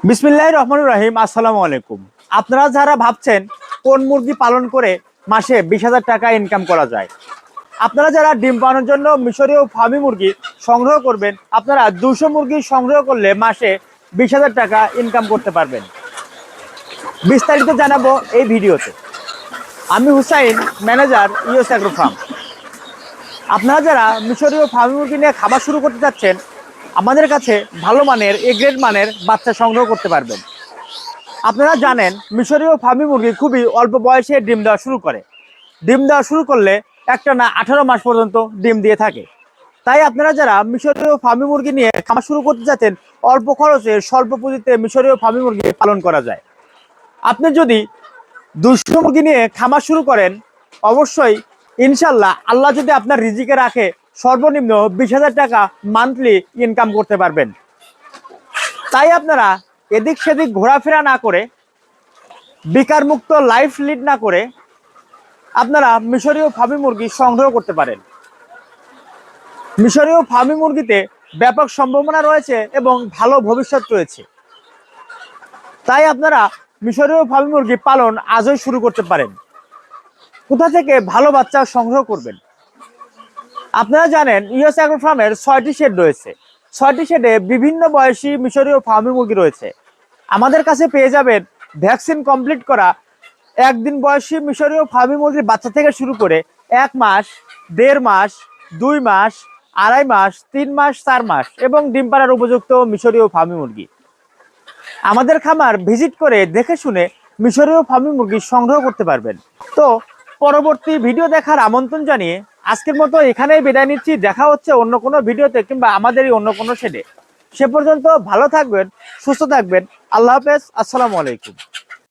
বিসমিল্লাহির রহমানির রহিম। আসসালামু আলাইকুম। আপনারা যারা ভাবছেন কোন মুরগি পালন করে মাসে 20,000 টাকা ইনকাম করা যায়, আপনারা যারা ডিম পালনের জন্য মিশরীয় ফার্মি মুরগি সংগ্রহ করবেন, আপনারা 200 মুরগি সংগ্রহ করলে মাসে 20,000 টাকা ইনকাম করতে পারবেন। বিস্তারিত জানাবো এই ভিডিওতে। আমি Hussain, manager US agro farm. আপনারা যারা মিশরীয় ফার্মি মুরগি নিয়ে খাবার শুরু করতে যাচ্ছেন, আমাদের কাছে ভালো মানের এ গ্রেড মানের বাচ্চা সংগ্রহ করতে পারবেন। আপনারা জানেন মিশরীয় ফার্মি মুরগি খুবই অল্প বয়সে ডিম দেওয়া শুরু করে। ডিম দেওয়া শুরু করলে একটা না 18 মাস পর্যন্ত ডিম দিয়ে থাকে। তাই আপনারা যারা মিশরীয় ফার্মি মুরগি নিয়ে খামার শুরু করতে যাচ্ছেন, অল্প খরচে স্বল্প পুঁজিতে মিশরীয় ফার্মি মুরগি পালন করা যায়। আপনি যদি 200 মুরগি নিয়ে খামার শুরু করেন, অবশ্যই ইনশাল্লাহ আল্লাহ যদি আপনার রিজিকে রাখে, সর্বনিম্ন 20,000 টাকা মান্থলি ইনকাম করতে পারবেন। তাই আপনারা এদিক সেদিক ঘোরাফেরা না করে, বেকার মুক্ত লাইফ লিড না করে, আপনারা মিশরীয় ফার্মি মুরগি সংগ্রহ করতে পারেন। মিশরীয় ফার্মি মুরগিতে ব্যাপক সম্ভাবনা রয়েছে এবং ভালো ভবিষ্যৎ রয়েছে। তাই আপনারা মিশরীয় ফার্মি মুরগি পালন আজই শুরু করতে পারেন। কোথা থেকে ভালো বাচ্চা সংগ্রহ করবেন? আপনারা জানেন ইউএস অ্যাগ্রো ফার্মের 6টি শেড রয়েছে। 6টি শেডে বিভিন্ন বয়সী মিশরীয় ফার্মি মুরগি রয়েছে। আমাদের কাছে পেয়ে যাবেন ভ্যাকসিন কমপ্লিট করা একদিন বয়সী মিশরীয় ফার্মি মুরগির বাচ্চা থেকে শুরু করে 1 মাস, 1.5 মাস, 2 মাস, 2.5 মাস, 3 মাস, 4 মাস এবং ডিম পাড়ার উপযুক্ত মিশরীয় ফার্মি মুরগি। আমাদের খামার ভিজিট করে দেখে শুনে মিশরীয় ফার্মি মুরগি সংগ্রহ করতে পারবেন। তো পরবর্তী ভিডিও দেখার আমন্ত্রণ জানিয়ে আজকের মতো এখানেই বিদায় নিচ্ছি। দেখা হচ্ছে অন্য কোনো ভিডিওতে কিংবা আমাদেরই অন্য কোনো শেডে। সে পর্যন্ত ভালো থাকবেন, সুস্থ থাকবেন। আল্লাহ হাফেজ। আসসালামু আলাইকুম।